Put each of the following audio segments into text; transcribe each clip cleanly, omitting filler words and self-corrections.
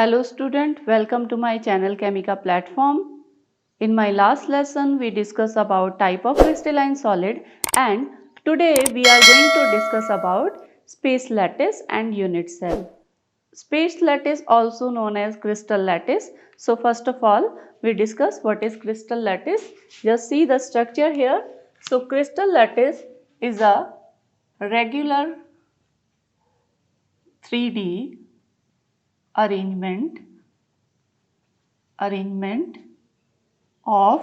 Hello student, welcome to my channel Chemica platform. In my last lesson we discussed about type of crystalline solid and today we are going to discuss about space lattice and unit cell. Space lattice also known as crystal lattice. So first of all we discuss what is crystal lattice. Just see the structure here. So crystal lattice is a regular 3D arrangement of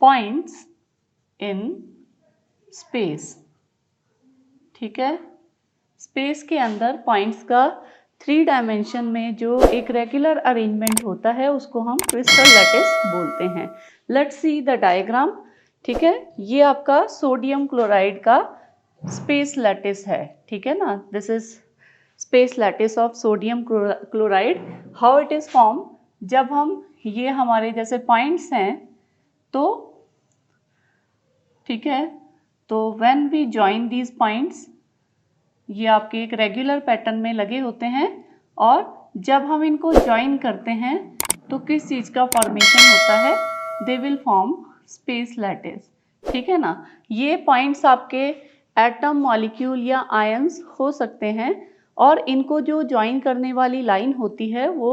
points in space. ठीक है, space के अंदर points का 3 dimension में जो एक regular arrangement होता है उसको हम क्रिस्टल लैटिस बोलते हैं. Let's see the diagram. ठीक है, ये आपका सोडियम क्लोराइड का स्पेस लैटिस है. ठीक है ना, this is space lattice of sodium chloride. How it is form, जब हम ये हमारे जैसे पॉइंट्स हैं तो ठीक है, तो when we join these points, ये आपके एक रेगुलर पैटर्न में लगे होते हैं और जब हम इनको जॉइन करते हैं तो किस चीज़ का फॉर्मेशन होता है, they will form space lattice. ठीक है ना, ये पॉइंट्स आपके एटम, मॉलिक्यूल या आयंस हो सकते हैं और इनको जो जॉइन करने वाली लाइन होती है वो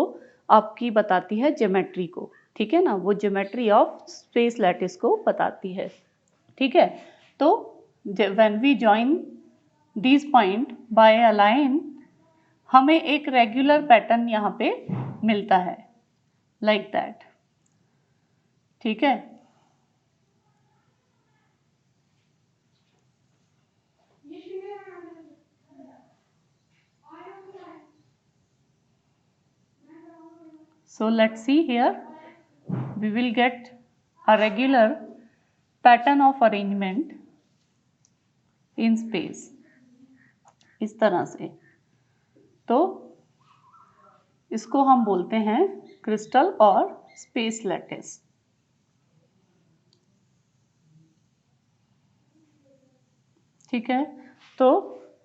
आपकी बताती है ज्योमेट्री को. ठीक है ना, वो ज्योमेट्री ऑफ स्पेस लैटिस को बताती है. ठीक है, तो when we join these point by a line, हमें एक रेगुलर पैटर्न यहाँ पे मिलता है लाइक दैट. ठीक है, so let's see here, we will get a regular pattern of arrangement in space इस तरह से. तो इसको हम बोलते हैं क्रिस्टल और स्पेस लैटिस. ठीक है, तो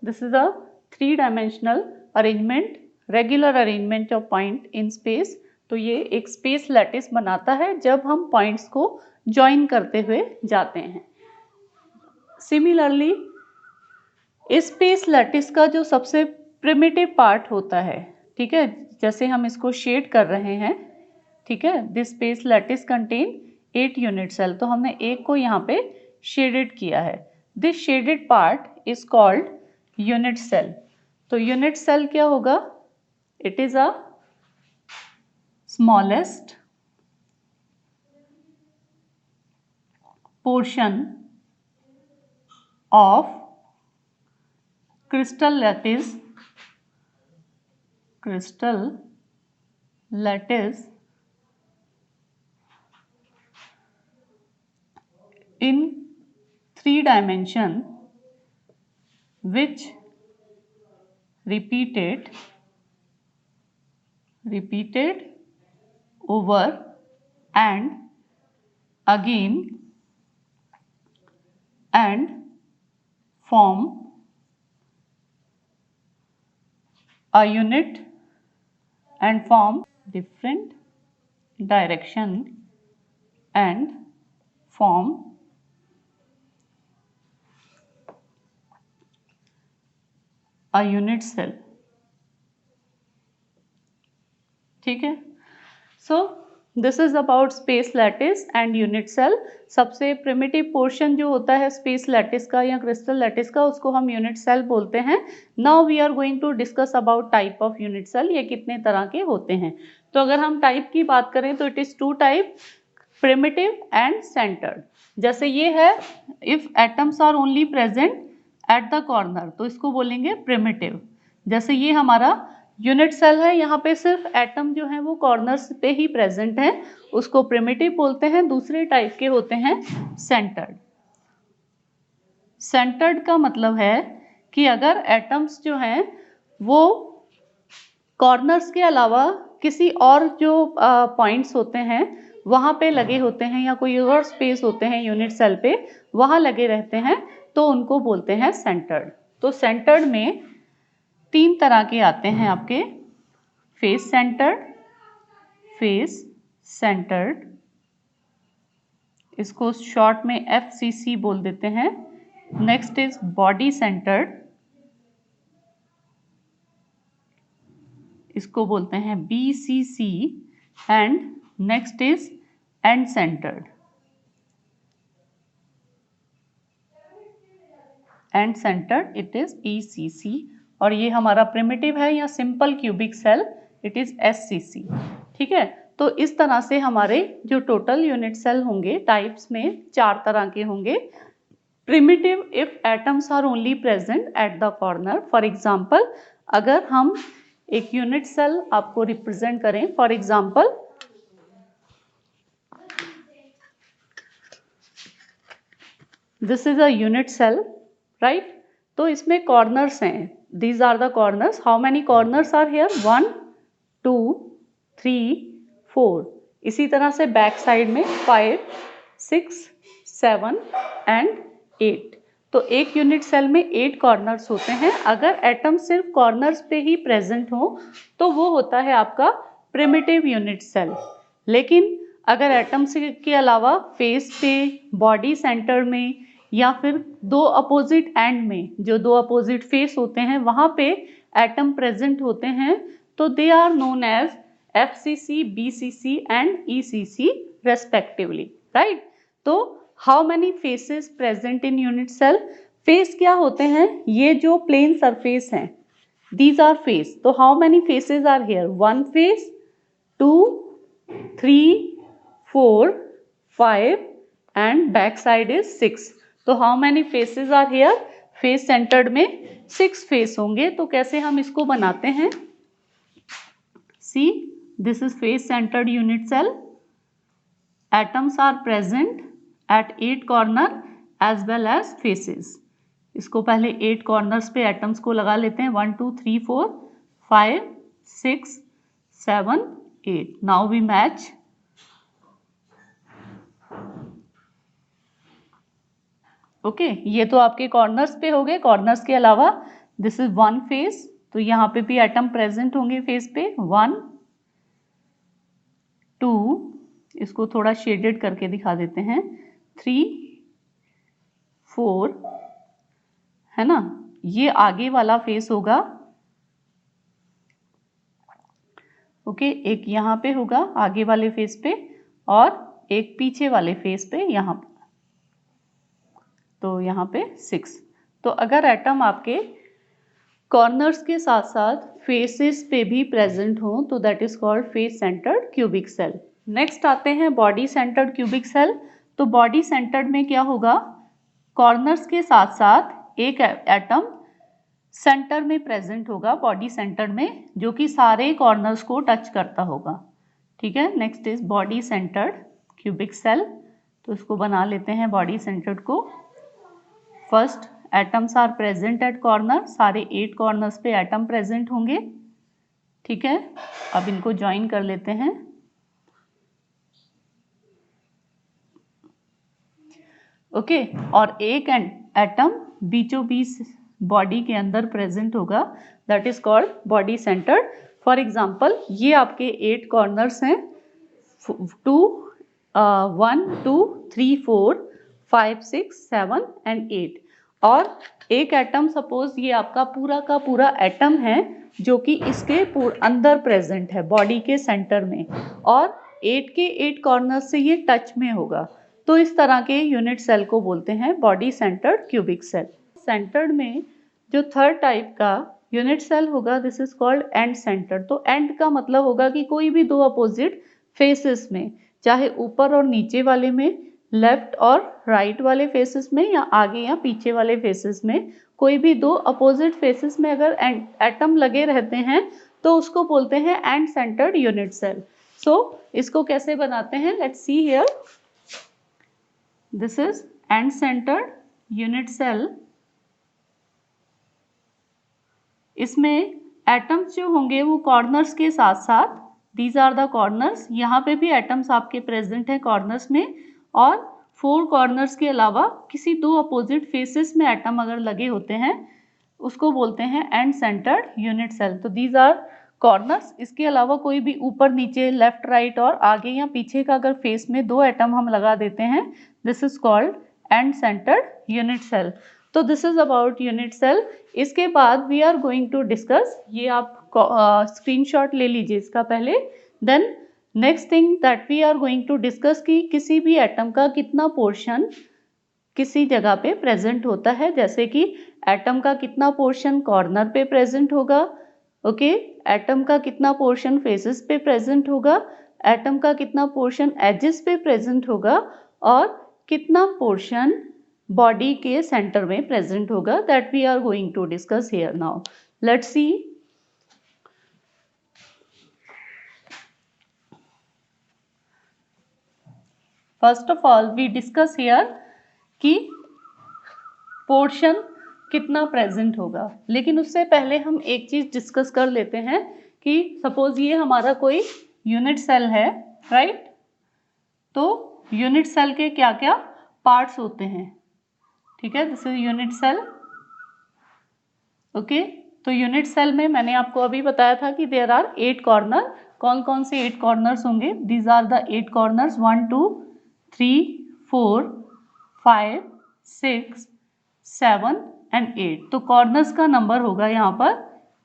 this is a 3 dimensional arrangement, regular arrangement of point in space. तो ये एक स्पेस लैटिस बनाता है जब हम पॉइंट्स को जॉइन करते हुए जाते हैं. सिमिलरली स्पेस लैटिस का जो सबसे प्रिमिटिव पार्ट होता है, ठीक है, जैसे हम इसको शेड कर रहे हैं. ठीक है, this space lattice contain 8 unit cell. तो हमने एक को यहाँ पे शेडेड किया है. This shaded part is called unit cell. तो यूनिट सेल क्या होगा, it is a smallest portion of crystal lattice in 3 dimension which repeated over and again and form a unit and form different direction and form a unit cell. ठीक है, so this is about space lattice and unit cell. सबसे primitive portion जो होता है space lattice का या crystal lattice का, उसको हम यूनिट सेल बोलते हैं. Now we are going to discuss about type of unit cell, ये कितने तरह के होते हैं. तो अगर हम टाइप की बात करें तो it is 2 type, primitive and centered. जैसे ये है, if atoms are only present at the corner तो इसको बोलेंगे प्रिमिटिव. जैसे ये हमारा यूनिट सेल है, यहाँ पे सिर्फ एटम जो है वो कॉर्नर्स पे ही प्रेजेंट है, उसको प्रिमिटिव बोलते हैं. दूसरे टाइप के होते हैं सेंटर्ड. सेंटर्ड का मतलब है कि अगर एटम्स जो हैं वो कॉर्नर्स के अलावा किसी और जो पॉइंट्स होते हैं वहाँ पे लगे होते हैं या कोई और स्पेस होते हैं यूनिट सेल पे, वहाँ लगे रहते हैं, तो उनको बोलते हैं सेंटर्ड. तो सेंटर्ड में 3 तरह के आते हैं आपके. फेस सेंटर्ड, इसको शॉर्ट में FCC बोल देते हैं। नेक्स्ट इज बॉडी सेंटर्ड, इसको बोलते हैं BCC, and next is end centered, it is ECC, और ये हमारा प्रिमिटिव है या simple cubic cell, it is SCC। ठीक है, तो इस तरह से हमारे जो टोटल यूनिट सेल होंगे टाइप्स में 4 तरह के होंगे। Primitive if atoms are only present at the corner. For example, अगर हम एक यूनिट सेल आपको रिप्रेजेंट करें, for example this is a unit cell, right. तो इसमें कॉर्नर्स हैं, these are the corners. How many corners are here? 1 2 3 4। इसी तरह से बैक साइड में 5 6 7 एंड 8। तो एक यूनिट सेल में 8 कॉर्नर्स होते हैं। अगर एटम सिर्फ कॉर्नर्स पे ही प्रेजेंट हो तो वो होता है आपका प्रिमिटिव यूनिट सेल। लेकिन अगर एटम्स के अलावा फेस पे, बॉडी सेंटर में, या फिर 2 अपोजिट एंड में, जो 2 अपोजिट फेस होते हैं वहाँ पे एटम प्रेजेंट होते हैं, तो they are known as FCC, BCC and ECC respectively, right. तो how many faces present in unit cell? Face क्या होते हैं? ये जो प्लेन सरफेस हैं, दीज आर फेस। तो how many faces are here? 1 face, 2 3 4 5 and back side is 6। तो how many faces are here? Face centred में 6 फेस होंगे। तो कैसे हम इसको बनाते हैं? See, this is face centred unit cell, atoms are present at 8 corner as well as faces. इसको पहले 8 कॉर्नर्स पे एटम्स को लगा लेते हैं, 1 2 3 4 5 6 7 8। Now we match. ओके, ये तो आपके कॉर्नर्स पे हो गए। कॉर्नर्स के अलावा दिस इज 1 फेस, तो यहाँ पे भी एटम प्रेजेंट होंगे फेस पे। 1 2, इसको थोड़ा शेडेड करके दिखा देते हैं, 3 4, है ना। ये आगे वाला फेस होगा, ओके। एक यहाँ पे होगा आगे वाले फेस पे, और एक पीछे वाले फेस पे यहाँ पे। तो यहाँ पे 6। तो अगर एटम आपके कॉर्नर्स के साथ साथ फेसेस पे भी प्रेजेंट हो तो that is called face centered cubic cell. Next आते हैं बॉडी सेंटर्ड क्यूबिक सेल। तो बॉडी सेंटर्ड में क्या होगा? कॉर्नर्स के साथ साथ एक एटम सेंटर में प्रेजेंट होगा, बॉडी सेंटर्ड में, जो कि सारे कॉर्नर्स को टच करता होगा। ठीक है, next is body centered cubic cell. तो इसको बना लेते हैं बॉडी सेंटर्ड को। First, atoms are present at corner, सारे 8 कॉर्नर्स पे एटम प्रेजेंट होंगे। ठीक है, अब इनको ज्वाइन कर लेते हैं। ओके, और एक एटम बीचों बीच बॉडी के अंदर प्रेजेंट होगा, that is called body centred. For example, ये आपके 8 कॉर्नर्स हैं, 1 2 3 4 5 6 7 एंड 8। और एक एटम, सपोज ये आपका पूरा का पूरा एटम है जो कि इसके अंदर प्रेजेंट है बॉडी के सेंटर में, और 8 के 8 कॉर्नर से ये टच में होगा। तो इस तरह के यूनिट सेल को बोलते हैं body centered cubic cell. Centered में जो थर्ड टाइप का यूनिट सेल होगा, this is called end centered. तो एंड का मतलब होगा कि कोई भी 2 अपोजिट फेसेस में, चाहे ऊपर और नीचे वाले में, लेफ्ट और राइट वाले फेसेस में, या आगे या पीछे वाले फेसेस में, कोई भी 2 अपोजिट फेसेस में अगर एटम लगे रहते हैं तो उसको बोलते हैं end centred unit cell. So इसको कैसे बनाते हैं? Let's see here. This is end centred unit cell. इसमें एटम्स जो होंगे वो कॉर्नर्स के साथ साथ, दीज आर द कॉर्नर्स, यहाँ पे भी एटम्स आपके प्रेजेंट हैं कॉर्नर्स में, और 4 कॉर्नर्स के अलावा किसी 2 अपोजिट फेसेस में एटम अगर लगे होते हैं उसको बोलते हैं एंड सेंटर्ड यूनिट सेल। तो दीज आर कॉर्नर्स, इसके अलावा कोई भी ऊपर नीचे लेफ्ट राइट और आगे या पीछे का अगर फेस में 2 एटम हम लगा देते हैं, this is called end centred unit cell. तो this is about unit cell. इसके बाद we are going to discuss, ये आप स्क्रीनशॉट ले लीजिए इसका पहले। Then next thing that we are going to discuss कि किसी भी एटम का कितना पोर्शन किसी जगह पे प्रेजेंट होता है, जैसे कि एटम का कितना पोर्शन कॉर्नर पे प्रेजेंट होगा, ओके, एटम का कितना पोर्शन फेसेस पे प्रेजेंट होगा, एटम का कितना पोर्शन एजेस पे प्रेजेंट होगा, और कितना पोर्शन बॉडी के सेंटर में प्रेजेंट होगा, that we are going to discuss here now. Let's see. First of all we discuss here कि पोर्शन कितना प्रेजेंट होगा, लेकिन उससे पहले हम एक चीज डिस्कस कर लेते हैं कि सपोज ये हमारा कोई यूनिट सेल है, राइट। तो यूनिट सेल के क्या क्या पार्ट्स होते हैं, ठीक है, this is unit cell, okay. तो यूनिट सेल में मैंने आपको अभी बताया था कि देयर आर 8 कॉर्नर। कौन कौन से 8 कॉर्नर्स होंगे? These are the 8 corners, 1 2 3 4 5 6 7 and 8। तो कॉर्नर्स का नंबर होगा यहाँ पर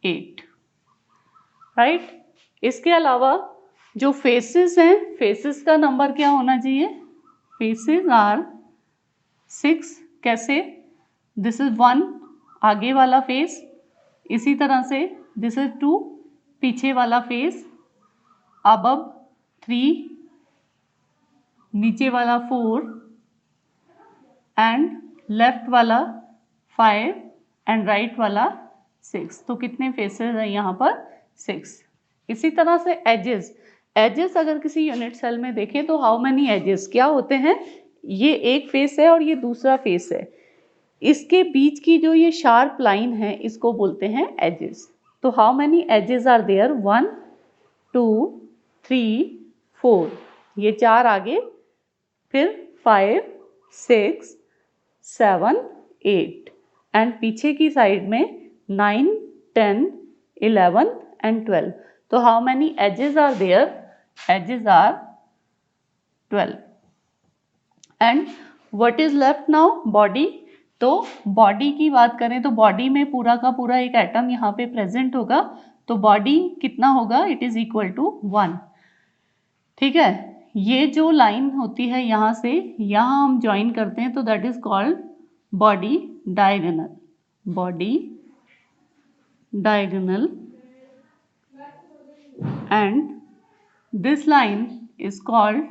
8, राइट। इसके अलावा जो फेसेस हैं, फेसेस का नंबर क्या होना चाहिए? Faces are 6। कैसे? दिस इज 1 आगे वाला फेस, इसी तरह से दिस इज 2 पीछे वाला फेस, अबव 3 नीचे वाला 4 एंड लेफ्ट वाला 5 एंड राइट वाला 6। तो कितने फेसेस हैं यहाँ पर? 6। इसी तरह से एजेस, एजेस अगर किसी यूनिट सेल में देखें तो हाउ मेनी एजेस क्या होते हैं? ये एक फेस है और ये दूसरा फेस है, इसके बीच की जो ये शार्प लाइन है इसको बोलते हैं एजेस। तो how many edges are there? 1 2 3 4, ये 4 आगे, फिर 5 6 7 8 एंड पीछे की साइड में 9 10 11 एंड 12। तो how many edges are there? Edges are 12। And what is left now? Body. तो बॉडी की बात करें तो बॉडी में पूरा का पूरा एक एटम यहाँ पे प्रेजेंट होगा, तो बॉडी कितना होगा? इट इज इक्वल टू 1, ठीक है। ये जो लाइन होती है यहाँ से यहाँ हम ज्वाइन करते हैं, तो that is called body diagonal, body diagonal, and this line is called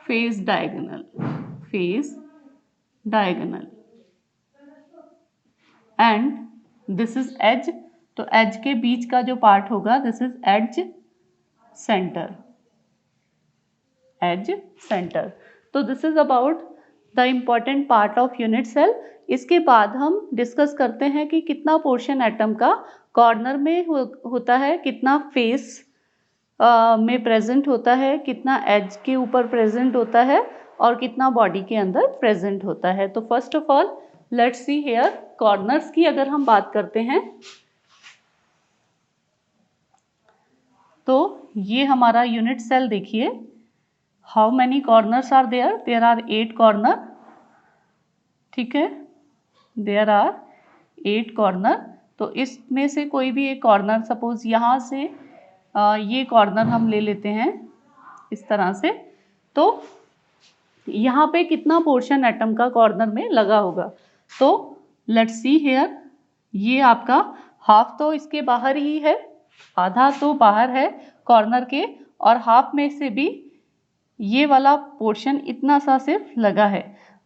face diagonal, face diagonal, and this is edge. तो एज के बीच का जो पार्ट होगा this is edge centre, edge centre. तो this is about the important part of unit cell. इसके बाद हम डिस्कस करते हैं कि कितना पोर्शन एटम का कॉर्नर में होता है, कितना फेस में प्रेजेंट होता है, कितना एज के ऊपर प्रेजेंट होता है, और कितना बॉडी के अंदर प्रेजेंट होता है। तो first of all let's see here corners की अगर हम बात करते हैं तो ये हमारा यूनिट सेल देखिए, how many corners are there? There are 8 corner, ठीक है, देयर आर 8 कॉर्नर। तो इसमें से कोई भी एक कॉर्नर, सपोज यहाँ से ये कॉर्नर हम ले लेते हैं इस तरह से, तो यहाँ पे कितना पोर्शन एटम का कॉर्नर में लगा होगा? तो लेट्स सी हियर, ये आपका हाफ तो इसके बाहर ही है, आधा तो बाहर है कॉर्नर के, और हाफ में से भी ये वाला पोर्शन इतना सा सिर्फ लगा है।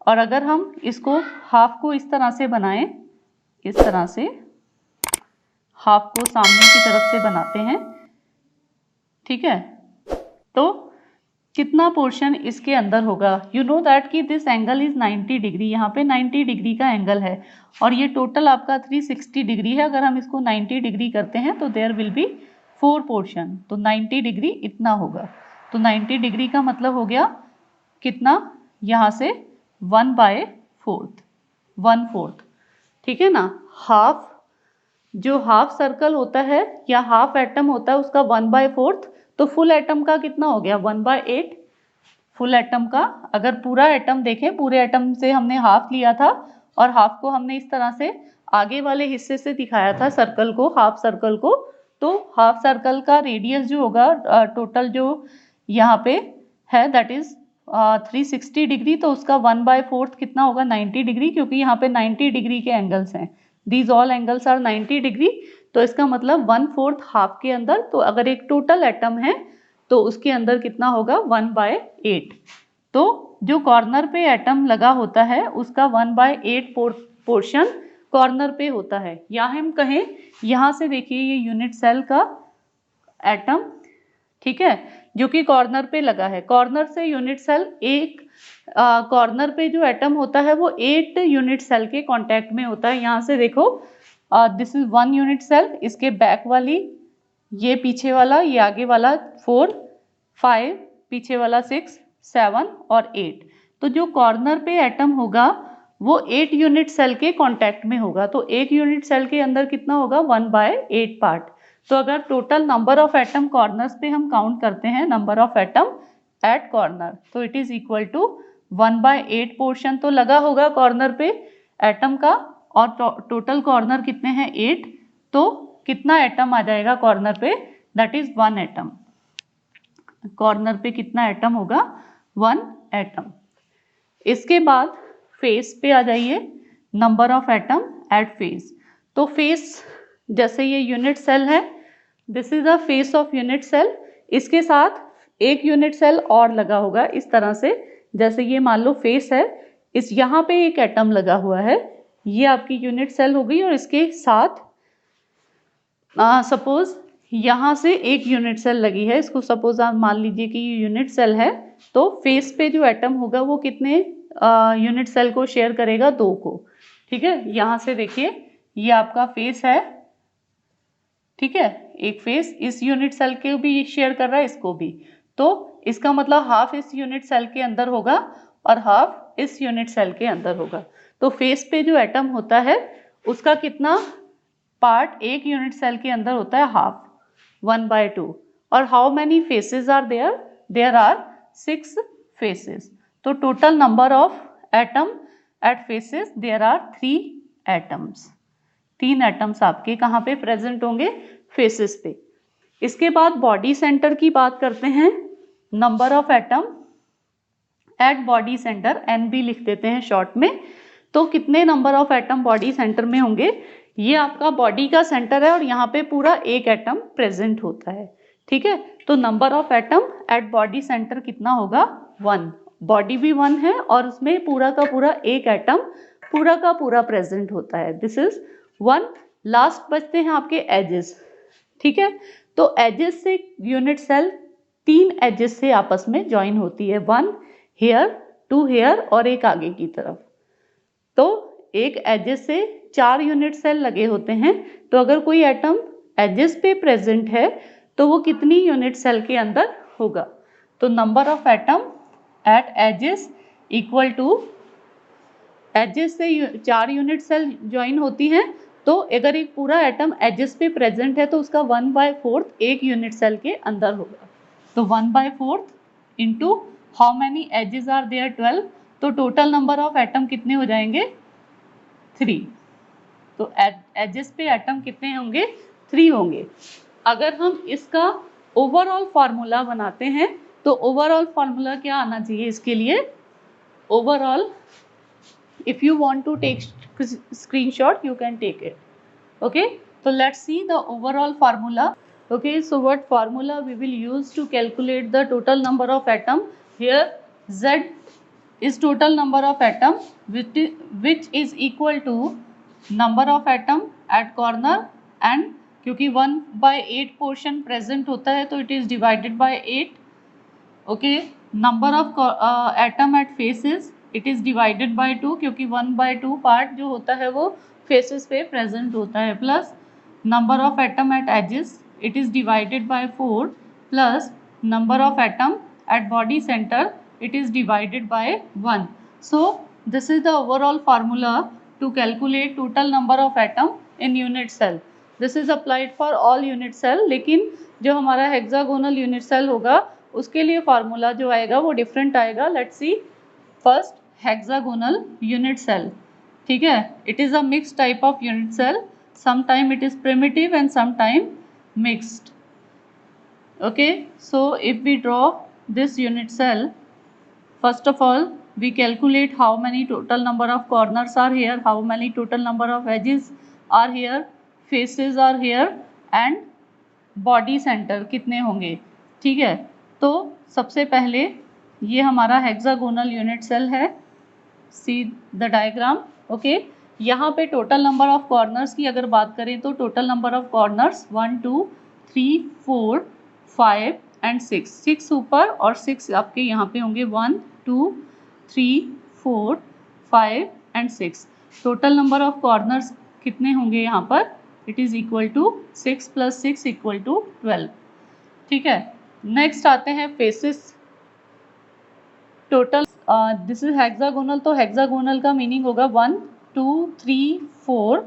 और अगर हम इसको हाफ को इस तरह से बनाएं, इस तरह से हाफ को सामने की तरफ से बनाते हैं, ठीक है, तो कितना पोर्शन इसके अंदर होगा? यू नो दैट कि दिस एंगल इज 90 डिग्री, यहाँ पे 90 डिग्री का एंगल है, और ये टोटल आपका 360 डिग्री है। अगर हम इसको 90 डिग्री करते हैं तो देयर विल बी 4 पोर्शन, तो 90 डिग्री इतना होगा। तो 90 डिग्री का मतलब हो गया कितना? यहाँ से 1/4, 1/4, ठीक है ना। हाफ जो हाफ सर्कल होता है या हाफ एटम होता है उसका 1/4, तो फुल एटम का कितना हो गया 1/8। फुल एटम का अगर पूरा एटम देखें, पूरे एटम से हमने हाफ लिया था और हाफ को हमने इस तरह से आगे वाले हिस्से से दिखाया था सर्कल को, हाफ सर्कल को, तो हाफ सर्कल का रेडियस जो होगा टोटल जो यहाँ पे है दैट इज 360 डिग्री, तो उसका 1/4 कितना होगा 90 डिग्री, क्योंकि यहाँ पे 90 डिग्री के एंगल्स हैं, these all angles are 90 degree, तो इसका मतलब 1/4 हाफ के अंदर, तो अगर एक टोटल एटम है तो उसके अंदर कितना होगा 1/8। तो जो कॉर्नर पे एटम लगा होता है उसका 1/8 पोर्शन कॉर्नर पे होता है, या हम कहें यहाँ से देखिए ये यूनिट सेल का एटम, ठीक है, जो कि कॉर्नर पे लगा है, कॉर्नर से यूनिट सेल एक कॉर्नर पे जो एटम होता है वो 8 यूनिट सेल के कांटेक्ट में होता है। यहाँ से देखो दिस इज 1 यूनिट सेल, इसके बैक वाली, ये पीछे वाला, ये आगे वाला 4, 5, पीछे वाला 6, 7 और 8। तो जो कॉर्नर पे एटम होगा वो 8 यूनिट सेल के कांटेक्ट में होगा, तो एक यूनिट सेल के अंदर कितना होगा 1/8 पार्ट। तो अगर total number of atom corners पे हम काउंट करते हैं, number of atom at corner, तो it is equal to 1/8 portion तो लगा होगा कॉर्नर पे एटम का, और टोटल कॉर्नर कितने हैं 8, तो कितना एटम आ जाएगा कॉर्नर पे, दैट इज 1 एटम। कॉर्नर पे कितना एटम होगा 1 एटम। इसके बाद फेस पे आ जाइए, number of atom at face. तो फेस जैसे ये यूनिट सेल है, this is the face of unit cell, इसके साथ एक यूनिट सेल और लगा होगा इस तरह से, जैसे ये मान लो फेस है, इस यहाँ पे एक एटम लगा हुआ है, ये आपकी यूनिट सेल हो गई, और इसके साथ सपोज यहाँ से एक यूनिट सेल लगी है, इसको सपोज आप मान लीजिए कि ये यूनिट सेल है, तो फेस पे जो एटम होगा वो कितने यूनिट सेल को शेयर करेगा 2 को, ठीक है। यहाँ से देखिए ये आपका फेस है, ठीक है, एक फेस इस यूनिट सेल के भी शेयर कर रहा है, इसको भी, तो इसका मतलब हाफ इस यूनिट सेल के अंदर होगा और हाफ इस यूनिट सेल के अंदर होगा। तो फेस पे जो एटम होता है उसका कितना पार्ट एक यूनिट सेल के अंदर होता है हाफ, 1/2। और how many faces are there, there are 6 faces. तो total number of atom at faces there are 3 atoms. 3 atoms आपके कहाँ पे प्रेजेंट होंगे, फेसेस पे। इसके बाद बॉडी सेंटर की बात करते हैं, number of atom at body centre, NB लिख देते हैं शॉर्ट में। तो कितने number of atom body center में होंगे, ये आपका बॉडी का सेंटर है और यहाँ पे पूरा एक एटम प्रेजेंट होता है, ठीक है। तो number of atom at body centre कितना होगा 1, बॉडी भी 1 है और उसमें पूरा का पूरा एक एटम पूरा का पूरा प्रेजेंट होता है, दिस इज 1। लास्ट बचते हैं आपके एजेस, ठीक है। तो एजेस से यूनिट सेल 3 एजेस से आपस में ज्वाइन होती है, 1 हेयर, 2 हेयर और एक आगे की तरफ। तो एक एजेस से 4 यूनिट सेल लगे होते हैं, तो अगर कोई एटम एजेस पे प्रेजेंट है तो वो कितनी यूनिट सेल के अंदर होगा, तो number of atom at edges equal to, edges से 4 यूनिट सेल ज्वाइन होती हैं, तो अगर एक पूरा एटम एजेस पे प्रेजेंट है तो उसका 1/4 एक यूनिट सेल के अंदर होगा। तो 1/4 into how many edges are there 12, तो टोटल नंबर ऑफ एटम कितने हो जाएंगे 3। तो एजेस पे एटम कितने होंगे 3 होंगे। अगर हम इसका ओवरऑल फार्मूला बनाते हैं तो ओवरऑल फार्मूला क्या आना चाहिए इसके लिए, overall, if you want to take screenshot you can take it, okay। so let's see the overall formula, okay। so what formula we will use to calculate the total number of atom, here Z is total number of atom which is equal to number of atom at corner, and क्योंकि 1/8 portion present होता है तो it is divided bye 8, okay. Number of atom at faces it is divided bye 2, क्योंकि 1/2 part जो होता है वो faces पे प्रेजेंट होता है, plus number of atom at edges it is divided by 4, plus number of atom at body center it is divided by 1. So this is the overall formula to calculate total number of atom in unit cell. This is applied for all unit cell, लेकिन जो हमारा hexagonal unit cell होगा उसके लिए formula जो आएगा वो different आएगा. Let's see first hexagonal unit cell. ठीक है, it is a mix type of unit cell. sometime it is primitive and sometime mixed. Okay, so if we draw this unit cell, first of all we calculate how many total number of corners are here, how many total number of edges are here, faces are here and body center कितने होंगे. ठीक है, तो सबसे पहले ये हमारा hexagonal unit cell है. See the diagram. ओके, यहाँ पे टोटल नंबर ऑफ कॉर्नर्स की अगर बात करें तो total number of corners 1 2 3 4 5 and 6. 6 ऊपर और 6 आपके यहाँ पे होंगे. 1 2 3 4 5 and 6. Total number of corners कितने होंगे यहाँ पर? It is equal to 6 + 6 equal to 12. ठीक है, नेक्स्ट आते हैं faces. Total this is hexagonal, तो हेक्सागोनल का मीनिंग होगा 1 2 3 4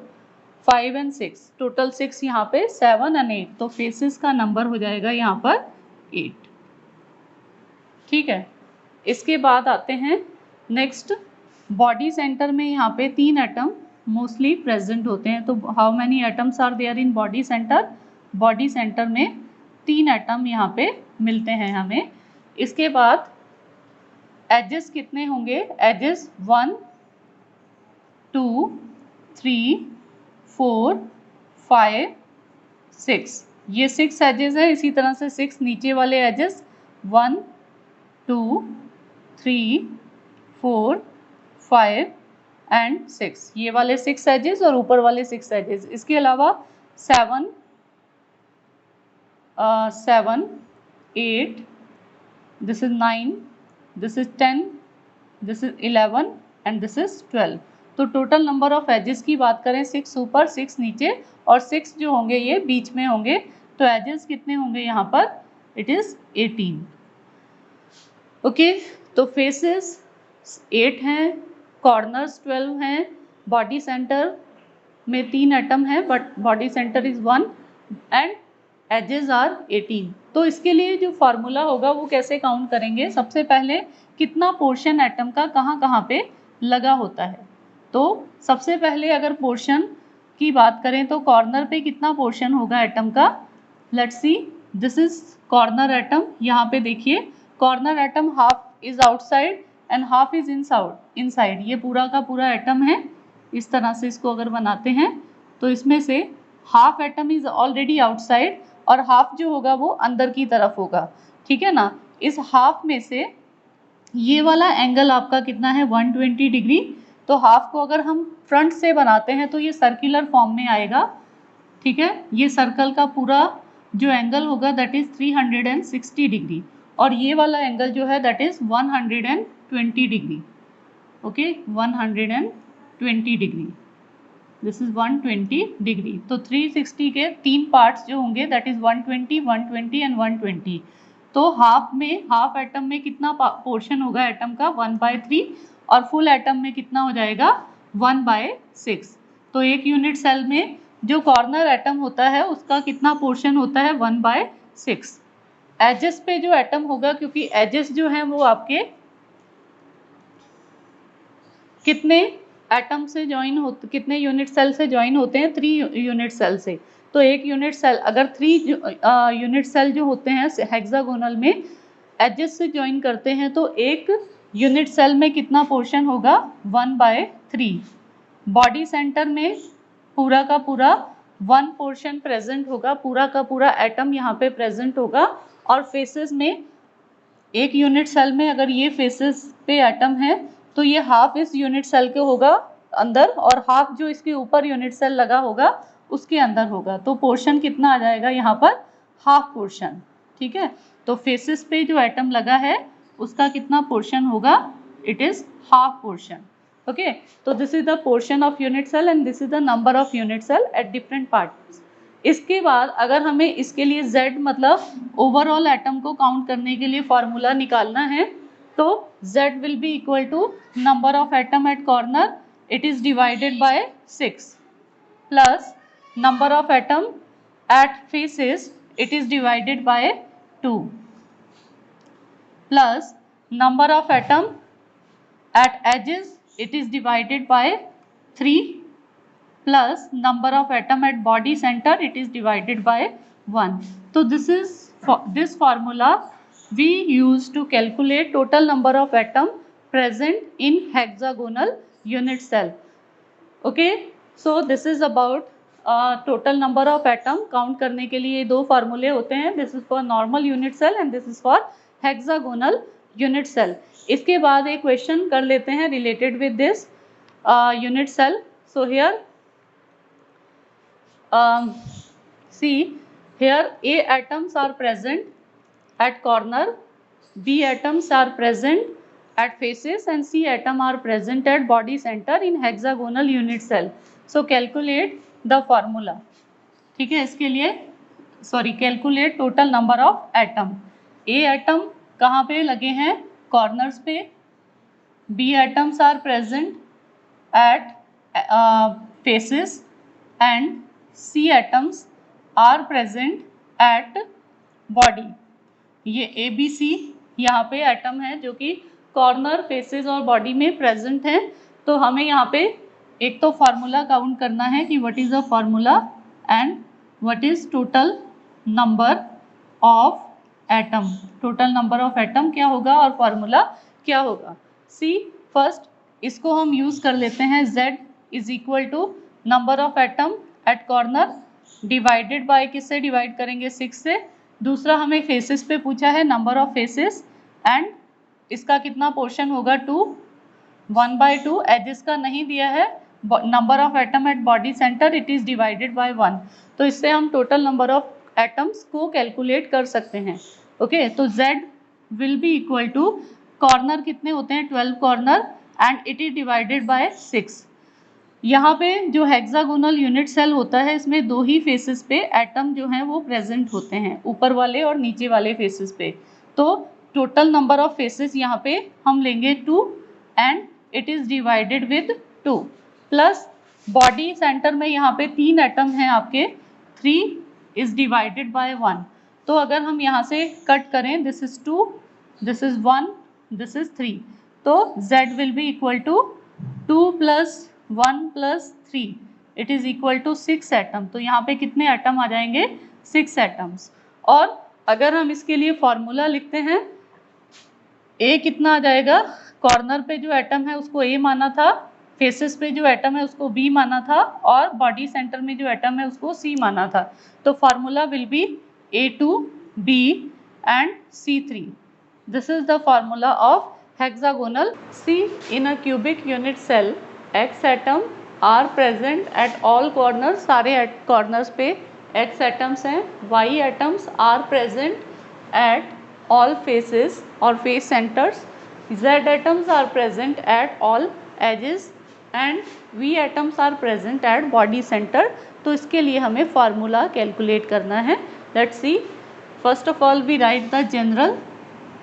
5 एंड 6. टोटल 6 यहाँ पे 7 एंड 8, तो फेसेस का नंबर हो जाएगा यहाँ पर 8. ठीक है, इसके बाद आते हैं नेक्स्ट बॉडी सेंटर में. यहाँ पे 3 एटम मोस्टली प्रेजेंट होते हैं. तो how many atoms are there in body center? Body center में 3 एटम यहाँ पे मिलते हैं हमें. इसके बाद एजेस कितने होंगे? एजेस 1 2 3 4 5 6. ये 6 एजेस है. इसी तरह से 6 नीचे वाले एजेस 1 2 3 4 5 एंड 6. ये वाले 6 एजेस और ऊपर वाले 6 एजेस. इसके अलावा 7 8, this is 9, this is 10, this is 11 and this is 12. तो टोटल नंबर ऑफ एजेस की बात करें 6 ऊपर 6 नीचे और 6 जो होंगे ये बीच में होंगे. तो एजेस कितने होंगे यहाँ पर? It is 18. ओके, तो फेसेस 8 हैं, कॉर्नर्स 12 हैं, बॉडी सेंटर में 3 एटम है but body center is 1 and edges are 18. तो इसके लिए जो फार्मूला होगा वो कैसे काउंट करेंगे? सबसे पहले कितना पोर्शन एटम का कहाँ कहाँ पे लगा होता है. तो सबसे पहले अगर पोर्शन की बात करें तो कॉर्नर पे कितना पोर्शन होगा एटम का? Let's see, this is corner atom. यहाँ पे देखिए corner atom half is outside and half is inside. ये पूरा का पूरा एटम है. इस तरह से इसको अगर बनाते हैं तो इसमें से half atom is already outside और हाफ जो होगा वो अंदर की तरफ होगा. ठीक है ना. इस हाफ में से ये वाला एंगल आपका कितना है? 120 डिग्री. तो हाफ को अगर हम फ्रंट से बनाते हैं तो ये सर्कुलर फॉर्म में आएगा. ठीक है, ये सर्कल का पूरा जो एंगल होगा दैट इज 360 डिग्री और ये वाला एंगल जो है that is 120 degree. Okay, 120 degree. This is 120 degree. तो 360 के 3 पार्ट्स जो होंगे दैट इज 120 120 एंड 120. तो हाफ एटम में कितना पोर्शन होगा एटम का? 1/3 और फुल एटम में कितना हो जाएगा? 1/6. तो एक यूनिट सेल में जो कॉर्नर एटम होता है उसका कितना पोर्शन होता है? 1/6. एजेस पे जो एटम होगा, क्योंकि एजेस जो हैं वो आपके कितने एटम से ज्वाइन होते, कितने यूनिट सेल से ज्वाइन होते हैं? 3 यूनिट सेल से. तो एक यूनिट सेल अगर 3 यूनिट सेल जो होते हैं हेक्सागोनल में एजेस से ज्वाइन करते हैं तो एक यूनिट सेल में कितना पोर्शन होगा? 1/3. बॉडी सेंटर में पूरा का पूरा 1 पोर्शन प्रेजेंट होगा, पूरा का पूरा एटम यहाँ पे प्रेजेंट होगा. और फेसेस में एक यूनिट सेल में अगर ये फेसेस पे एटम है तो ये हाफ इस यूनिट सेल के होगा अंदर और हाफ जो इसके ऊपर यूनिट सेल लगा होगा उसके अंदर होगा. तो पोर्शन कितना आ जाएगा यहाँ पर? Half portion. ठीक है, तो फेसेस पे जो एटम लगा है उसका कितना पोर्शन होगा? It is half portion. Okay, तो this is the portion of unit cell and this is the number of unit cell at different parts. इसके बाद अगर हमें इसके लिए Z मतलब ओवरऑल एटम को काउंट करने के लिए फॉर्मूला निकालना है तो Z will be equal to number of atom at corner, it is divided by 6 plus number of atom at faces it is divided by 2 plus number of atom at edges it is divided by 3 plus number of atom at body center it is divided by 1. So this formula we use to calculate total number of atom present in hexagonal unit cell. Okay, so this is about total number of atom count करने के लिए दो फार्मूले होते हैं. This is for normal unit cell and this is for hexagonal unit cell. इसके बाद एक क्वेश्चन कर लेते हैं related with this unit cell. So here see here A atoms are present at corner, B atoms are present at faces and C atom are present at body center in hexagonal unit cell. So calculate the formula. ठीक है, इसके लिए calculate total number of atom. A atom कहाँ पे लगे हैं? Corners पे. B atoms are present at faces and C atoms are present at body. ये ABC यहाँ पे एटम है जो कि कॉर्नर, फेसेस और बॉडी में प्रेजेंट हैं. तो हमें यहाँ पे एक तो फार्मूला काउंट करना है कि what is the formula and what is total number of atom. Total number of atom क्या होगा और फार्मूला क्या होगा. सी फर्स्ट इसको हम यूज कर लेते हैं. Z is equal to number of atom at corner divided by, किससे डिवाइड करेंगे? 6 से. दूसरा हमें फेसेस पे पूछा है, नंबर ऑफ फेसेस, एंड इसका कितना पोर्शन होगा? 2. 1/2. एजेस का नहीं दिया है. Number of atom at body center it is divided by 1. तो इससे हम टोटल नंबर ऑफ एटम्स को कैलकुलेट कर सकते हैं. ओके, तो Z will be equal to, corner कितने होते हैं? 12 corner and it is divided by 6. यहाँ पे जो हेक्सागोनल यूनिट सेल होता है इसमें दो ही फेसेस पे एटम जो हैं वो प्रेजेंट होते हैं, ऊपर वाले और नीचे वाले फेसेस पे. तो टोटल नंबर ऑफ फेसेस यहाँ पे हम लेंगे 2 and it is divided with 2 plus body center में यहाँ पे 3 एटम हैं आपके, 3 इज डिवाइडेड बाय 1. तो अगर हम यहाँ से कट करें, this is 2, this is 1, this is 3, तो Z will be equal to 2 + 1 + 3 it is equal to 6 atom. तो यहाँ पे कितने एटम आ जाएंगे? 6 एटम्स. और अगर हम इसके लिए फॉर्मूला लिखते हैं, A कितना आ जाएगा? कॉर्नर पे जो एटम है उसको A माना था, फेसेस पे जो एटम है उसको B माना था, और बॉडी सेंटर में जो एटम है उसको C माना था. तो formula will be A2, B and C3. This is the formula of hexagonal. C in a cubic unit cell X atom are present at all corners. सारे कॉर्नर्स पे X atoms हैं. Y atoms are present at all faces or face centers. Z atoms are present at all edges and V atoms are present at body center. तो इसके लिए हमें formula calculate करना है. Let's see. First of all we write the general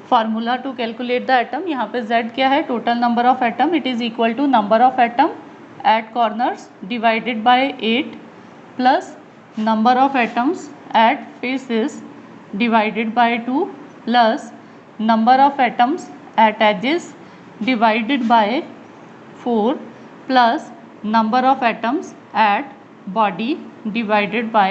formula to calculate the atom. यहाँ पे Z क्या है? total number of atom. It is equal to number of atom at corners divided by 8 plus number of atoms at faces divided by 2 plus number of atoms at edges divided by 4 plus number of atoms at body divided by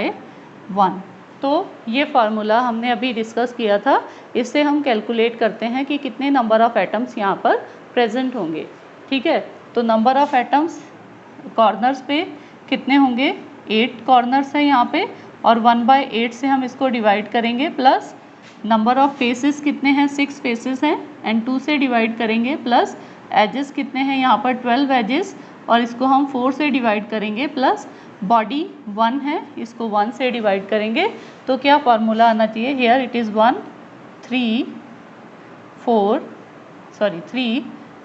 1. तो ये formula हमने अभी discuss किया था. इससे हम calculate करते हैं कि कितने नंबर ऑफ एटम्स यहाँ पर प्रेजेंट होंगे. ठीक है, तो नंबर ऑफ एटम्स कॉर्नर्स पे कितने होंगे? 8 कॉर्नर्स है यहाँ पे, और 1/8 से हम इसको डिवाइड करेंगे, प्लस नंबर ऑफ फेसेस कितने हैं? 6 फेसेस हैं एंड 2 से डिवाइड करेंगे, प्लस एजेस कितने हैं यहाँ पर? 12 एजेस, और इसको हम 4 से डिवाइड करेंगे, प्लस बॉडी 1 है, इसको 1 से डिवाइड करेंगे. तो क्या फार्मूला आना चाहिए? Here it is 1, 3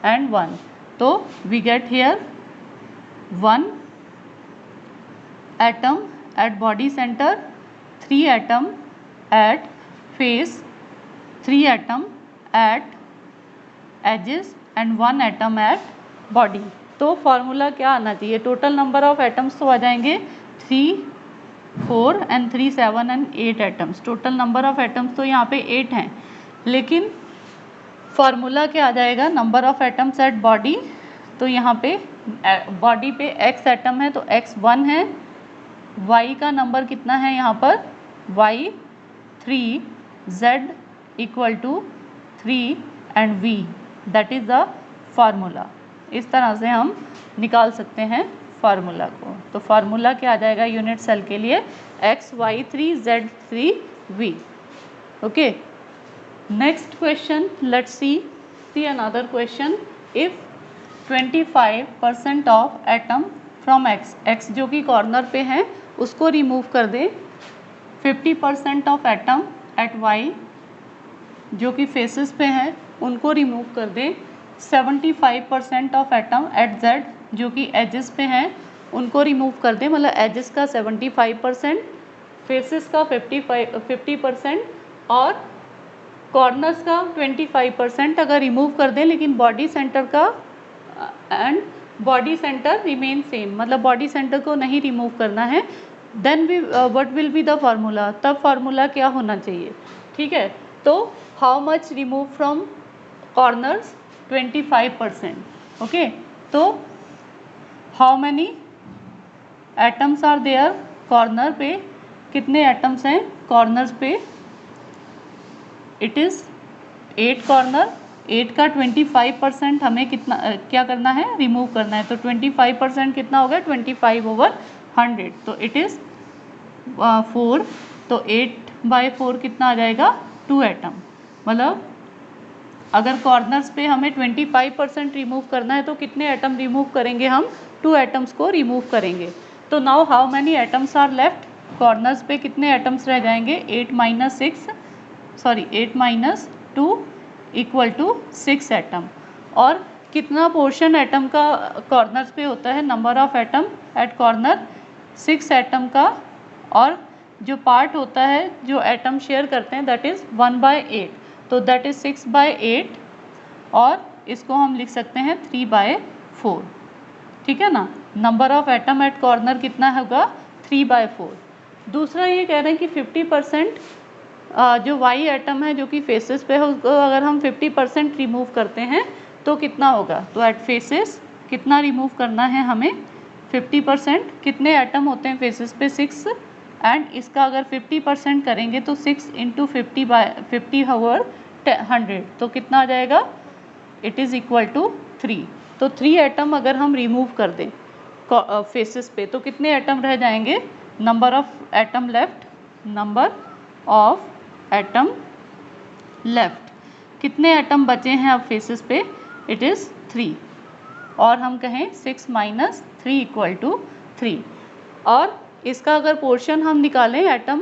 and 1. तो we get here 1 atom at body center, 3 atom at face, 3 atom at edges and 1 atom at body. तो फार्मूला क्या आना चाहिए? टोटल नंबर ऑफ एटम्स तो आ जाएंगे 3 4 and 3 7 and 8 atoms. Total number of atoms तो यहाँ पे 8 हैं, लेकिन फॉर्मूला क्या आ जाएगा, number of atoms at body. तो यहाँ पे बॉडी पे x एटम है तो x 1 है, y का नंबर कितना है यहाँ पर y 3, z equal to 3 and v, that is the formula. इस तरह से हम निकाल सकते हैं फार्मूला को। तो फार्मूला क्या आ जाएगा यूनिट सेल के लिए, x y 3 z 3 v। Okay, next question, let's see another question. If 25% of atom from x जो कि कॉर्नर पे है उसको रिमूव कर दे, 50% ऑफ एटम एट y जो कि फेसेस पे है उनको रिमूव कर दे, 75% ऑफ एटम एट z जो कि एजेस पे हैं उनको रिमूव कर दे। मतलब एजेस का 75%, फेसेस का 50% और कॉर्नर्स का 25% अगर रिमूव कर दें, लेकिन बॉडी सेंटर का and body centre remain same, मतलब बॉडी सेंटर को नहीं रिमूव करना है, then we what will be the formula. तब फार्मूला क्या होना चाहिए, ठीक है। तो how much remove from corners, 25%। Okay, तो how many atoms are there, corner पे कितने एटम्स हैं कॉर्नर्स पे, इट इज़ 8 कॉर्नर, 8 का 25% हमें कितना क्या करना है, रिमूव करना है। तो 25% कितना हो गया, 25/100, तो इट इज़ 4। तो 8/4 कितना आ जाएगा, 2 एटम। मतलब अगर कॉर्नर्स पे हमें 25% रिमूव करना है तो कितने एटम रिमूव करेंगे हम, 2 एटम्स को रिमूव करेंगे। तो now how many atoms are left, corners पे कितने एटम्स रह जाएंगे, 8 माइनस 2 इक्वल टू 6 एटम। और कितना पोर्शन एटम का कॉर्नर्स पे होता है, number of atom at corner 6 atom का, और जो पार्ट होता है जो एटम शेयर करते हैं दैट इज़ 1/8, तो दैट इज़ 6/8, और इसको हम लिख सकते हैं 3/4, ठीक है ना। Number of atom at corner कितना होगा, 3/4। दूसरा ये कह रहे हैं कि 50% जो वाई एटम है जो कि फेसेस पे है उसको अगर हम 50% रिमूव करते हैं तो कितना होगा। तो एट फेसेस कितना रिमूव करना है हमें, 50%। कितने एटम होते हैं फेसेस पे, 6, एंड इसका अगर 50% करेंगे तो 6 × 50/100, तो कितना आ जाएगा, इट इज़ इक्वल टू 3। तो 3 एटम अगर हम रिमूव कर दें फेसेस पे तो कितने एटम रह जाएंगे, number of atom left, number of atom left, कितने एटम बचे हैं अब फेसेस पे, इट इज़ 3, और हम कहें 6 - 3 = 3। और इसका अगर पोर्शन हम निकालें एटम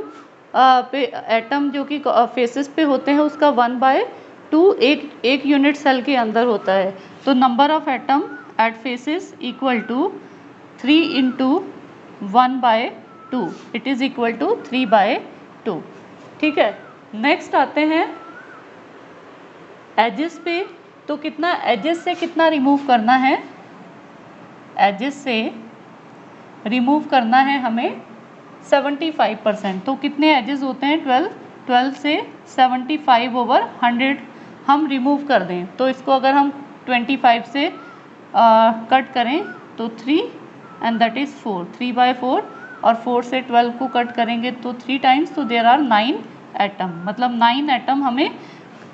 पे, एटम जो कि फेसेस पे होते हैं उसका 1/2 एक यूनिट सेल के अंदर होता है। तो number of atom at faces equal to 3 × 1/2, it is equal to 3/2, ठीक है। नेक्स्ट आते हैं एजेस पे। तो कितना एजेस से कितना रिमूव करना है, एजेस से रिमूव करना है हमें 75%। तो कितने एजेस होते हैं, 12 से 75/100 हम रिमूव कर दें। तो इसको अगर हम 25 से कट करें तो 3 एंड दैट इज़ 4, 3/4, और 4 से 12 को कट करेंगे तो 3 टाइम्स, तो देयर आर 9 एटम। मतलब 9 एटम हमें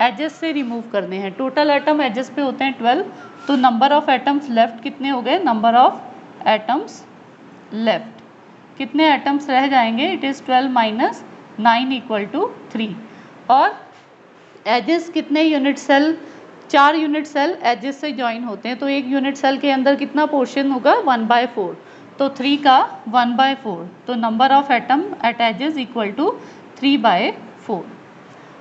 एजेस से रिमूव करने हैं। टोटल एटम एजेस पे होते हैं 12, तो नंबर ऑफ एटम्स लेफ्ट कितने हो गए, नंबर ऑफ एटम्स लेफ्ट, कितने एटम्स रह जाएंगे, इट इज़ 12 - 9 = 3। और एजेस कितने unit cell, 4 unit cell edges से ज्वाइन होते हैं, तो एक यूनिट सेल के अंदर कितना पोर्शन होगा, 1/4, तो 3 का 1/4, तो number of atom at edges equal to 3/4।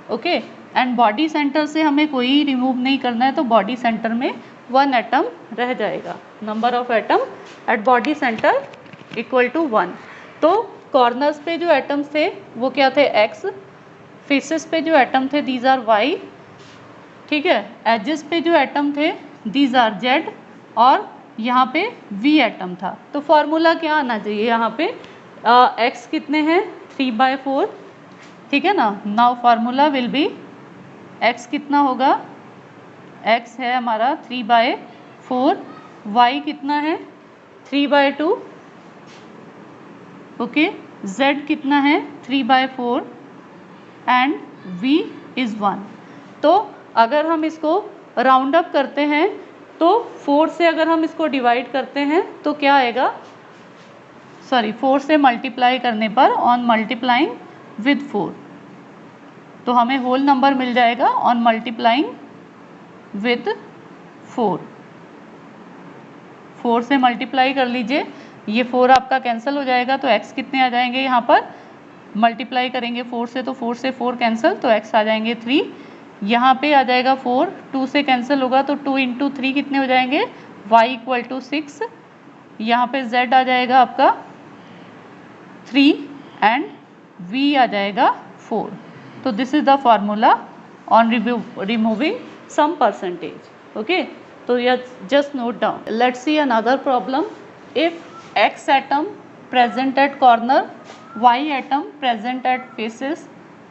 Okay, and body center से हमें कोई रिमूव नहीं करना है, तो बॉडी सेंटर में 1 एटम रह जाएगा। Number of atom at body center equal to 1। तो कॉर्नर्स पे जो एटम्स थे वो क्या थे, x, फेसेस पे जो एटम थे दीज आर y, ठीक है, एजेस पे जो एटम थे दीज आर z, और यहाँ पे v एटम था। तो फॉर्मूला क्या आना चाहिए यहाँ पे, x कितने हैं 3/4, ठीक है ना। Now formula will B x कितना होगा, x है हमारा 3/4, y कितना है 3/2, ओके, z कितना है 3/4 एंड v इज़ 1। तो अगर हम इसको राउंड अप करते हैं तो 4 से अगर हम इसको डिवाइड करते हैं तो क्या आएगा, सॉरी 4 से मल्टीप्लाई करने पर ऑन मल्टीप्लाइंग विद 4, तो हमें होल नंबर मिल जाएगा ऑन मल्टीप्लाइंग विद 4। 4 से मल्टीप्लाई कर लीजिए, ये 4 आपका कैंसिल हो जाएगा तो x कितने आ जाएंगे, यहाँ पर मल्टीप्लाई करेंगे 4 से तो 4 से 4 कैंसिल तो x आ जाएंगे 3, यहाँ पे आ जाएगा 4, 2 से कैंसिल होगा तो 2 × 3 कितने हो जाएंगे, y = 6, यहाँ पे z आ जाएगा आपका 3 एंड v आ जाएगा 4। तो this is the formula on removing some percentage, okay. तो just note down. Let's see another problem. If x atom present at corner, y atom present at faces,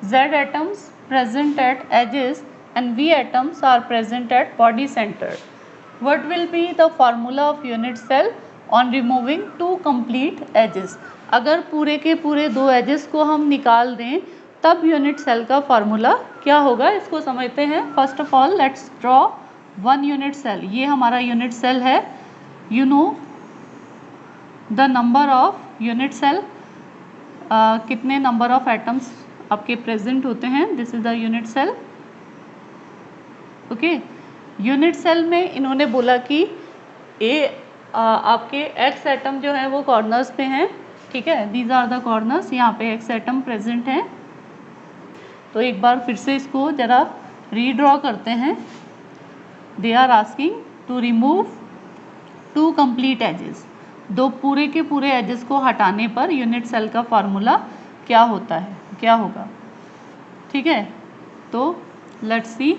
z atoms present at edges and v atoms are present at body center, what will be the formula of unit cell on removing two complete edges? अगर पूरे के पूरे 2 edges को हम निकाल दें तब unit cell का फार्मूला क्या होगा, इसको समझते हैं। First of all let's draw one unit cell. ये हमारा यूनिट सेल है, you know the number of unit cell, कितने नंबर ऑफ एटम्स आपके प्रेजेंट होते हैं, this is the unit cell, okay. Unit cell में इन्होंने बोला कि आपके एक्स एटम जो है वो कॉर्नर्स पे हैं, ठीक है, दीज आर द कॉर्नर्स, यहाँ पे एक्स एटम प्रेजेंट हैं। तो एक बार फिर से इसको ज़रा रीड्रॉ करते हैं। They are asking to remove 2 complete edges, 2 पूरे के पूरे एजेस को हटाने पर यूनिट सेल का फार्मूला क्या होता है, क्या होगा, ठीक है। तो लेट्स सी,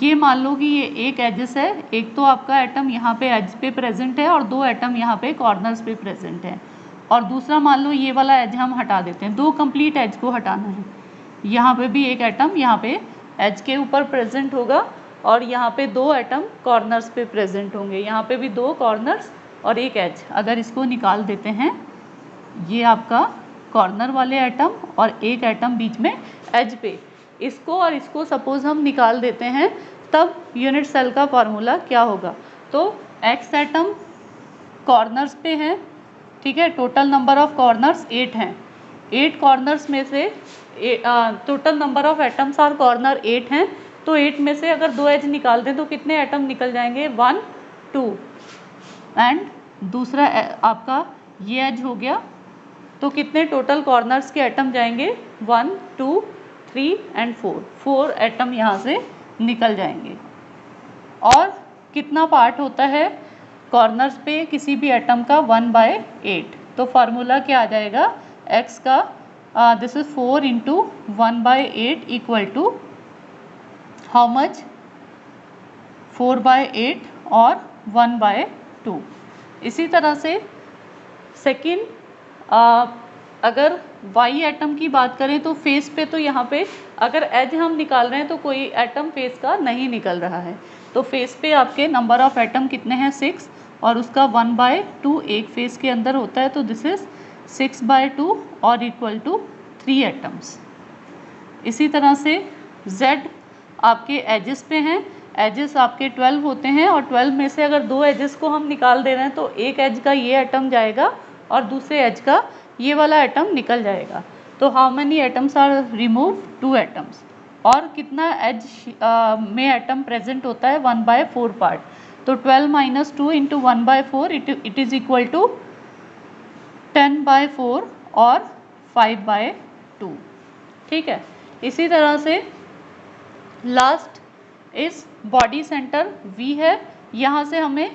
ये मान लो कि ये एक एजेस है, एक तो आपका एटम यहाँ पे एज पे प्रेजेंट है और 2 एटम यहाँ पे कॉर्नर्स पे प्रेजेंट है, और दूसरा मान लो ये वाला एज हम हटा देते हैं, 2 कंप्लीट एज को हटाना है। यहाँ पे भी एक एटम यहाँ पे एज के ऊपर प्रेजेंट होगा और यहाँ पे 2 एटम कॉर्नर्स पे प्रेजेंट होंगे, यहाँ पे भी 2 कॉर्नर्स और एक एज। अगर इसको निकाल देते हैं, ये आपका कॉर्नर वाले एटम और एक एटम बीच में एज पे, इसको और इसको सपोज हम निकाल देते हैं, तब यूनिट सेल का फार्मूला क्या होगा। तो एक्स एटम कॉर्नर्स पे हैं, ठीक है, टोटल नंबर ऑफ कॉर्नर्स 8 हैं, 8 कॉर्नर्स में से total number of atoms are corner 8 हैं, तो 8 में से अगर 2 एज निकाल दें तो कितने एटम निकल जाएंगे, 1 2, एंड दूसरा आपका ये एज हो गया, तो कितने टोटल कॉर्नर्स के एटम जाएंगे, 1 2 3 एंड 4 एटम यहाँ से निकल जाएंगे। और कितना पार्ट होता है कॉर्नर्स पे किसी भी एटम का, 1/8। तो फार्मूला क्या आ जाएगा, x का this is 4 × 1/8 equal to how much, 4/8 और 1/2। इसी तरह से सेकेंड, अगर y एटम की बात करें तो फेस पे, तो यहाँ पे अगर एज हम निकाल रहे हैं तो कोई एटम फेस का नहीं निकल रहा है, तो फेस पे आपके नंबर ऑफ एटम कितने हैं, 6, और उसका 1/2 एक फेस के अंदर होता है, तो दिस इज 6/2 और इक्वल टू 3 एटम्स। इसी तरह से z आपके एजेस पे हैं, एजेस आपके 12 होते हैं, और 12 में से अगर 2 एजेस को हम निकाल दे रहे हैं तो एक एज का ये एटम जाएगा और दूसरे एज का ये वाला एटम निकल जाएगा। तो how many atoms are remove, 2 atoms. और कितना एज में एटम प्रेजेंट होता है, 1/4 पार्ट। तो 12 - 2 × 1/4 इट इज़ इक्वल टू 10/4 और 5/2, ठीक है। इसी तरह से लास्ट इस बॉडी सेंटर V है, यहाँ से हमें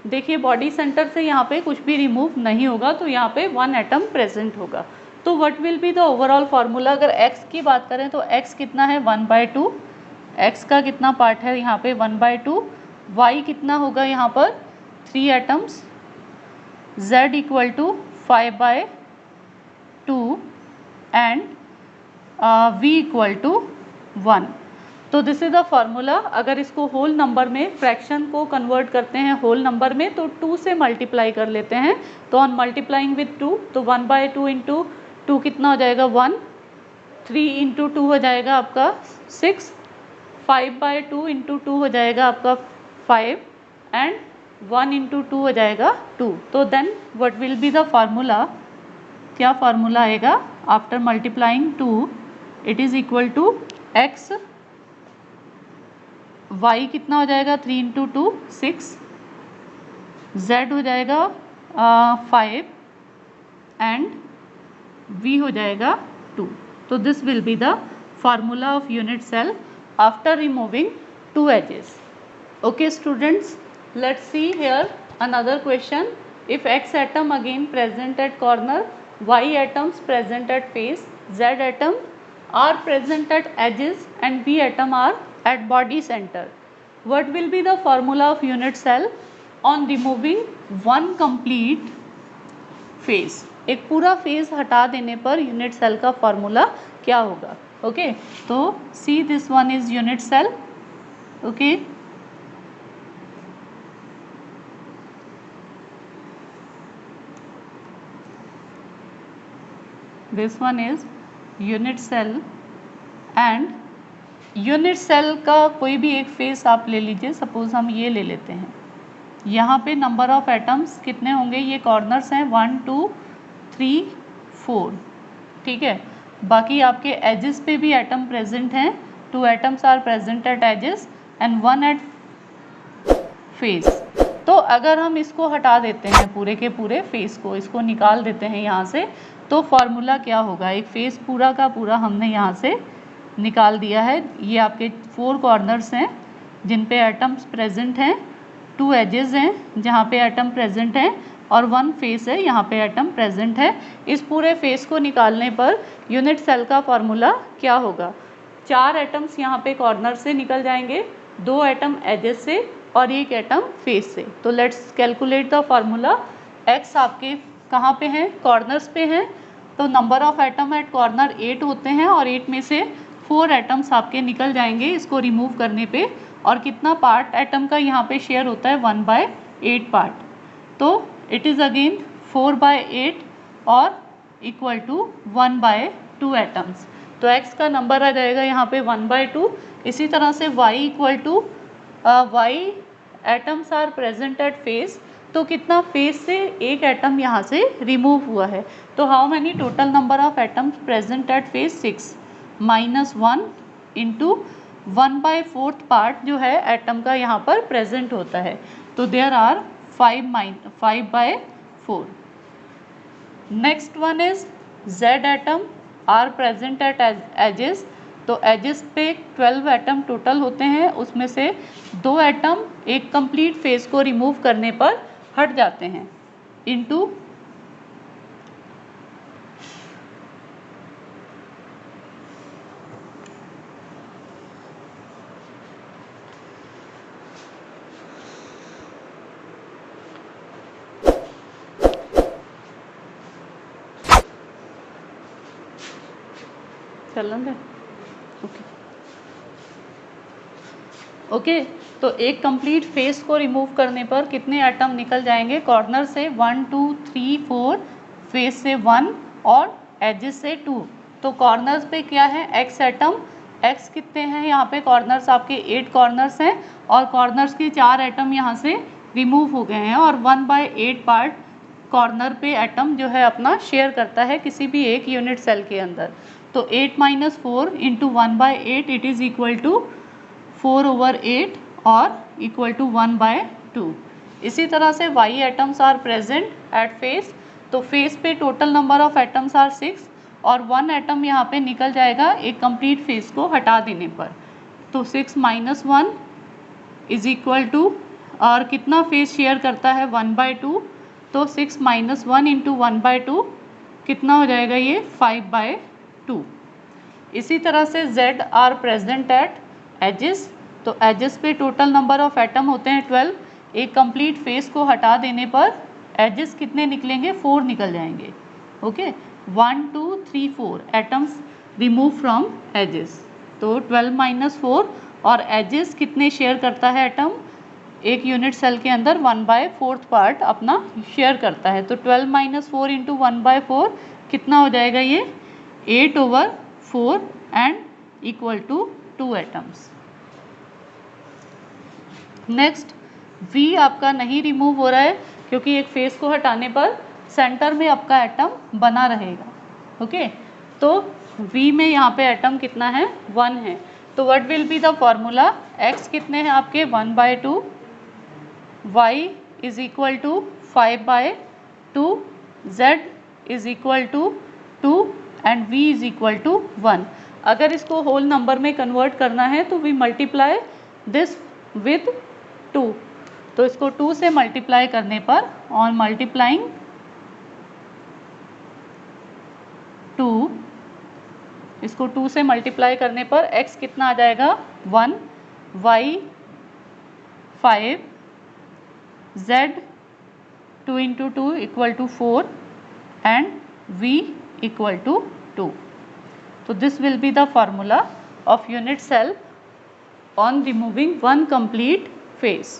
देखिए बॉडी सेंटर से यहाँ पे कुछ भी रिमूव नहीं होगा, तो यहाँ पे 1 एटम प्रेजेंट होगा। तो what will be the overall formula, अगर x की बात करें तो x कितना है, 1/2, x का कितना पार्ट है यहाँ पे, 1/2, y कितना होगा यहाँ पर, 3 atoms, z equal to v equal to 1। तो दिस इज द फॉर्मूला। अगर इसको होल नंबर में, फ्रैक्शन को कन्वर्ट करते हैं होल नंबर में, तो 2 से मल्टीप्लाई कर लेते हैं। तो ऑन मल्टीप्लाइंग विथ 2, तो 1/2 इंटू 2 कितना हो जाएगा 1, 3 इंटू 2 हो जाएगा आपका 6, 5/2 इंटू 2 हो जाएगा आपका 5 एंड 1 इंटू 2 हो जाएगा 2। तो then what will be the formula, क्या फार्मूला आएगा after multiplying 2, it is equal to x, y कितना हो जाएगा 3 इंटू 2 6, z हो जाएगा 5 एंड v हो जाएगा 2। तो this will be the formula of unit cell after removing 2 edges. Okay students, let's see here another question. If x atom again present at corner, y atoms present at face, z atom are present at edges and b atom are at body center. What will be the formula of unit cell on removing one complete face? एक पूरा face हटा देने per unit cell का formula क्या होगा? Okay, तो see this one is unit cell. Okay, this one is unit cell and unit cell का कोई भी एक फेस आप ले लीजिए. सपोज हम ये ले लेते हैं. यहाँ पे नंबर ऑफ एटम्स कितने होंगे? ये कॉर्नर्स हैं 1 2 3 4. ठीक है, बाकी आपके एजेस पे भी एटम प्रेजेंट हैं. 2 atoms are present at edges and 1 at face. तो अगर हम इसको हटा देते हैं, पूरे के पूरे फेस को इसको निकाल देते हैं यहाँ से, तो फॉर्मूला क्या होगा? एक फेस पूरा का पूरा हमने यहाँ से निकाल दिया है. ये आपके 4 कॉर्नर्स हैं जिन पे एटम्स प्रेजेंट हैं, 2 एजेस हैं जहाँ पे एटम प्रेजेंट हैं और 1 फेस है यहाँ पे एटम प्रेजेंट है. इस पूरे फेस को निकालने पर यूनिट सेल का फॉर्मूला क्या होगा? 4 एटम्स यहाँ पे कॉर्नर से निकल जाएंगे, 2 एटम एजेस से और 1 एटम फेस से. तो let's calculate the formula. X आपके कहाँ पे हैं? कॉर्नर्स पे हैं. तो number of atom at corner 8 होते हैं और 8 में से 4 एटम्स आपके निकल जाएंगे इसको रिमूव करने पे. और कितना पार्ट एटम का यहाँ पे शेयर होता है? 1/8 पार्ट. तो इट इज़ अगेन 4/8 और इक्वल टू 1/2 एटम्स. तो x का नंबर आ जाएगा यहाँ पे 1/2. इसी तरह से y equal to y atoms are present at face. तो कितना फेस से एक एटम यहाँ से रिमूव हुआ है. तो how many total number of atoms present at face? 6 -1 into 1/4 part जो है एटम का यहाँ पर प्रेजेंट होता है. तो there are 5/4. Next one is z atom are present at edges. तो एजेस पे 12 एटम टोटल होते हैं, उसमें से 2 एटम एक कंप्लीट फेस को रिमूव करने पर हट जाते हैं. इनटू चलन है. ओके, तो एक कंप्लीट फेस को रिमूव करने पर कितने एटम निकल जाएंगे? कॉर्नर से 1 2 3 4, फेस से 1 और एजेस से 2. तो कॉर्नर्स पे क्या है? x atom. x कितने हैं यहाँ पे? कॉर्नर्स आपके 8 कॉर्नर्स हैं और कॉर्नर्स के 4 एटम यहाँ से रिमूव हो गए हैं और 1/8 पार्ट कॉर्नर पे एटम जो है अपना शेयर करता है किसी भी एक यूनिट सेल के अंदर. तो 8 - 4 into 1/8 it is equal to 4/8 और इक्वल टू 1/2. इसी तरह से y atoms are present at face. तो फेस पे total number of atoms are 6 और 1 एटम यहाँ पे निकल जाएगा एक कंप्लीट फेस को हटा देने पर. तो 6 - 1 इज इक्वल टू, और कितना फेस शेयर करता है? 1/2. तो 6 - 1 इंटू 1/2 कितना हो जाएगा? ये 5/2. इसी तरह से z are present at edges. तो एजेस पे टोटल नंबर ऑफ एटम होते हैं 12. एक कंप्लीट फेस को हटा देने पर एजेस कितने निकलेंगे? 4 निकल जाएंगे. Okay, 1 2 3 4 atoms remove from edges. तो 12 माइनस 4 और एजेस कितने शेयर करता है एटम, एक यूनिट सेल के अंदर 1/4 पार्ट अपना शेयर करता है। तो 12 माइनस 4 इंटू 1/4 कितना हो जाएगा ये 8/4 and equal to 2 atoms. Next V आपका नहीं रिमूव हो रहा है क्योंकि एक फेस को हटाने पर सेंटर में आपका एटम बना रहेगा। ओके, तो V में यहाँ पे एटम कितना है 1 है। तो what will be the formula, X कितने हैं आपके 1/2, Y is equal to 5/2, Z is equal to 2 and V is equal to 1। अगर इसको होल नंबर में कन्वर्ट करना है तो वी मल्टीप्लाई दिस विद 2। तो इसको 2 से मल्टीप्लाई करने पर ऑन मल्टीप्लाइंग 2, इसको 2 से मल्टीप्लाई करने पर x कितना आ जाएगा 1, y 5, z 2 into 2 equal to 4 and v equal to 2। तो this will be the formula of unit cell on removing one complete phase।